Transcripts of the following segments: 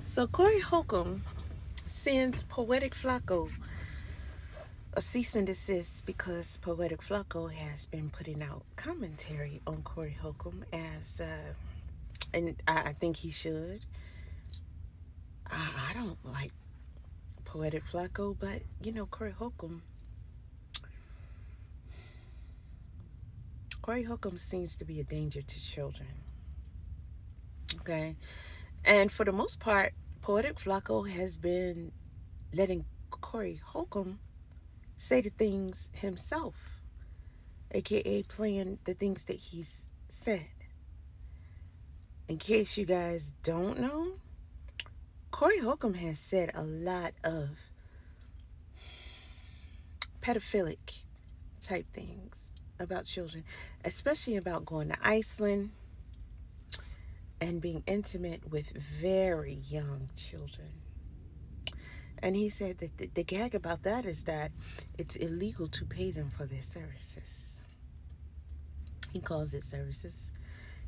So Corey Holcomb sends Poetic Flacco a cease and desist because Poetic Flacco has been putting out commentary on Corey Holcomb and I think he should. I don't like Poetic Flacco, but Corey Holcomb. Corey Holcomb seems to be a danger to children. Okay, and for the most part, Poetic Flacco has been letting Corey Holcomb say the things himself, aka playing the things that he's said. In case you guys don't know, Corey Holcomb has said a lot of pedophilic type things about children, especially about going to Iceland and being intimate with very young children. And he said that the gag about that is that it's illegal to pay them for their services. He calls it services.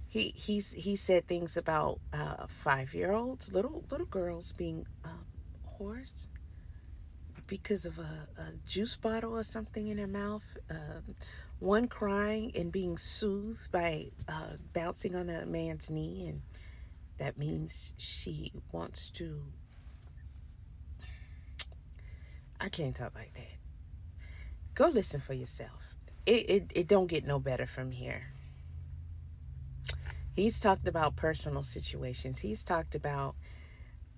He said things about 5-year-olds, little girls being whores because of a juice bottle or something in her mouth. One crying and being soothed by bouncing on a man's knee, and that means she wants to. I can't talk like that. Go listen for yourself. It don't get no better from here. He's talked about personal situations. He's talked about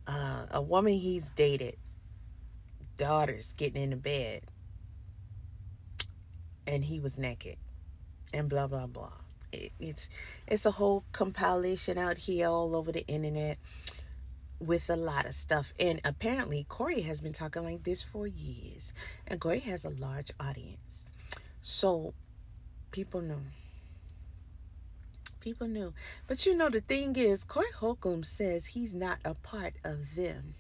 a woman he's dated, daughters getting into bed, and he was naked, and blah blah blah. It's a whole compilation out here all over the internet with a lot of stuff. And apparently, Corey has been talking like this for years, and Corey has a large audience, so people know. People knew. But the thing is, Corey Holcomb says he's not a part of them.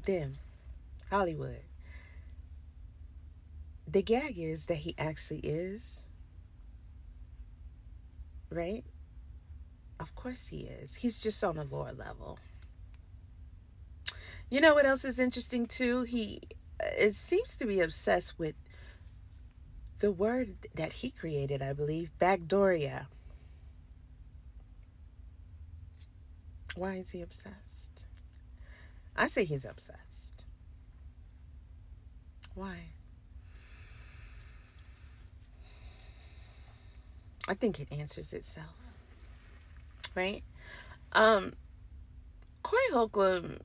Them. Hollywood. The gag is that he actually is, right? Of course he is. He's just on a lower level. You know what else is interesting too? He it seems to be obsessed with the word that he created, I believe, backdooria. Why is he obsessed? I say he's obsessed. Why? I think it answers itself, right? Um, Corey Holcomb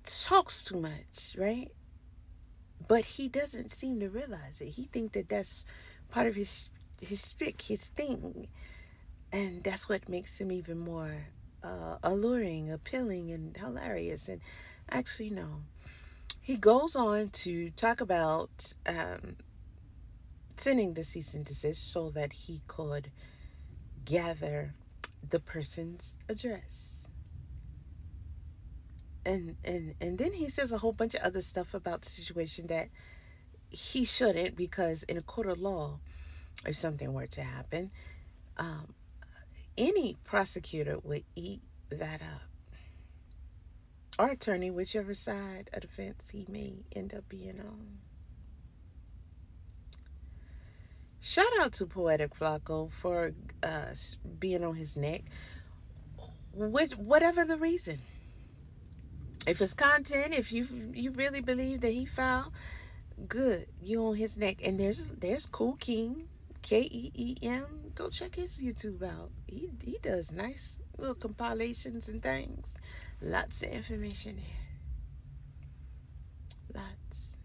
talks too much, right? But he doesn't seem to realize it. He think that that's part of his spick, his thing, and that's what makes him even more alluring, appealing, and hilarious. And actually, no, he goes on to talk about sending the cease and desist so that he could gather the person's address. And then he says a whole bunch of other stuff about the situation that he shouldn't, because in a court of law, if something were to happen, um, any prosecutor would eat that up, or attorney, whichever side of the fence he may end up being on. Shout out to Poetic Flacco for being on his neck, with whatever the reason. If it's content, if you really believe that he foul, good, you on his neck. And there's Cool King, Keem. Go check his YouTube out. He does nice little compilations and things. Lots of information there. Lots.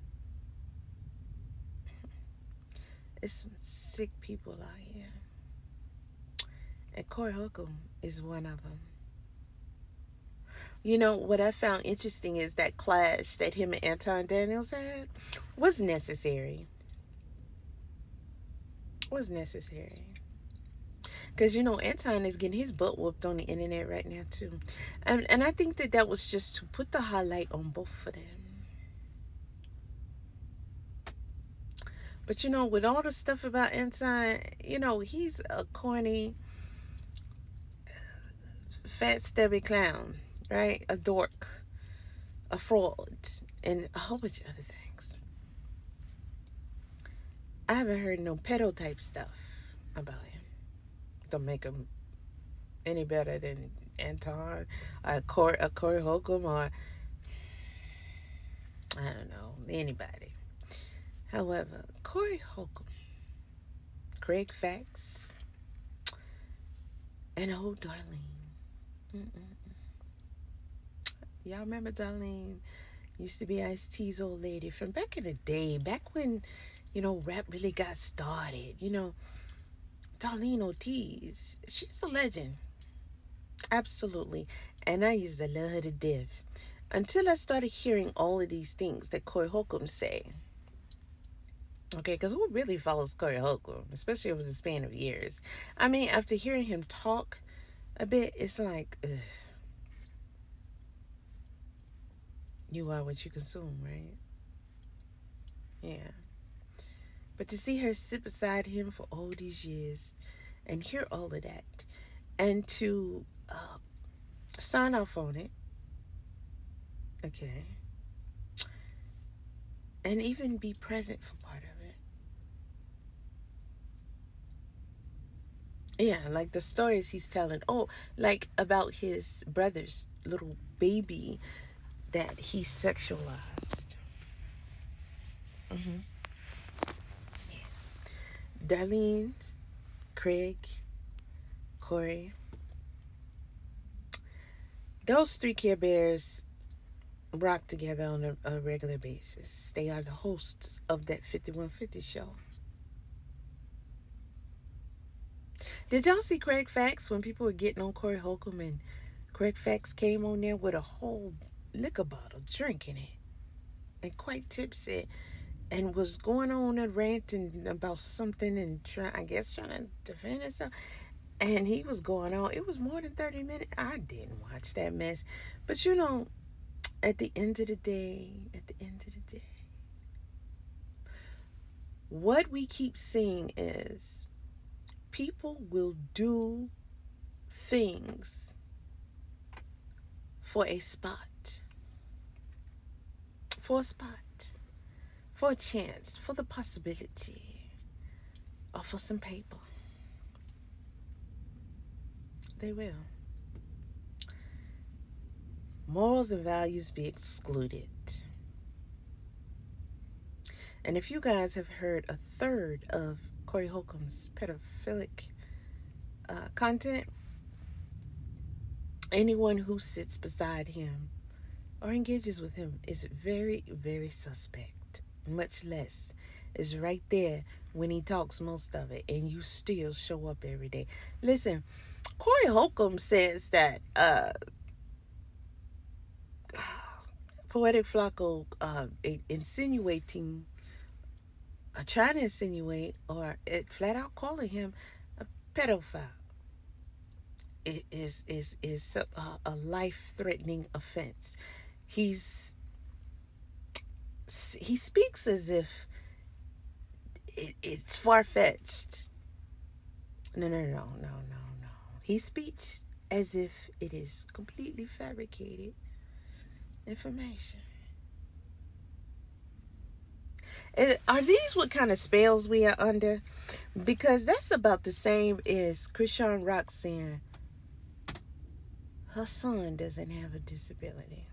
It's some sick people out here. And Corey Holcomb is one of them. What I found interesting is that clash that him and Anton Daniels had was necessary. Was necessary. Because, Anton is getting his butt whooped on the internet right now, too. And I think that was just to put the highlight on both of them. But, with all the stuff about Anton, he's a corny, fat, stubby clown, right? A dork, a fraud, and a whole bunch of other things. I haven't heard no pedo type stuff about him. Don't make him any better than Anton, Corey Holcomb, or I don't know, anybody. However, Corey Holcomb, Craig Fax, and old Darlene. Mm-mm. Y'all remember Darlene? Used to be Ice-T's old lady from back in the day, back when, rap really got started. Darlene Ortiz, she's a legend. Absolutely. And I used to love her to death. Until I started hearing all of these things that Corey Holcomb say. Okay, because who really follows Corey Holcomb, especially over the span of years? I mean, after hearing him talk a bit, it's like, ugh, you are what you consume, right? Yeah. But to see her sit beside him for all these years and hear all of that and to sign off on it, okay, and even be present for part of it. Yeah, like the stories he's telling. Oh, like about his brother's little baby that he sexualized. Mm-hmm. Darlene, Craig, Corey, those three Care Bears rock together on a regular basis. They are the hosts of that 5150 show. Did y'all see Craig Fax when people were getting on Corey Holcomb and Craig Fax came on there with a whole liquor bottle, drinking it, and quite tipsy, and was going on and ranting about something and trying to defend himself. And he was going on. It was more than 30 minutes. I didn't watch that mess. But at the end of the day, what we keep seeing is people will do things for a spot, for a spot, for a chance, for the possibility, or for some paper. They will. Morals and values be excluded. And if you guys have heard a third of Corey Holcomb's pedophilic content, anyone who sits beside him or engages with him is very, very suspect. Much less is right there when he talks most of it, and you still show up every day. Listen, Corey Holcomb says that Poetic Flakko insinuating, trying to insinuate, or flat out calling him a pedophile. It is a life threatening offense. He speaks as if it's far fetched. No. He speaks as if it is completely fabricated information. Are these what kind of spells we are under? Because that's about the same as Krishan Rock saying her son doesn't have a disability.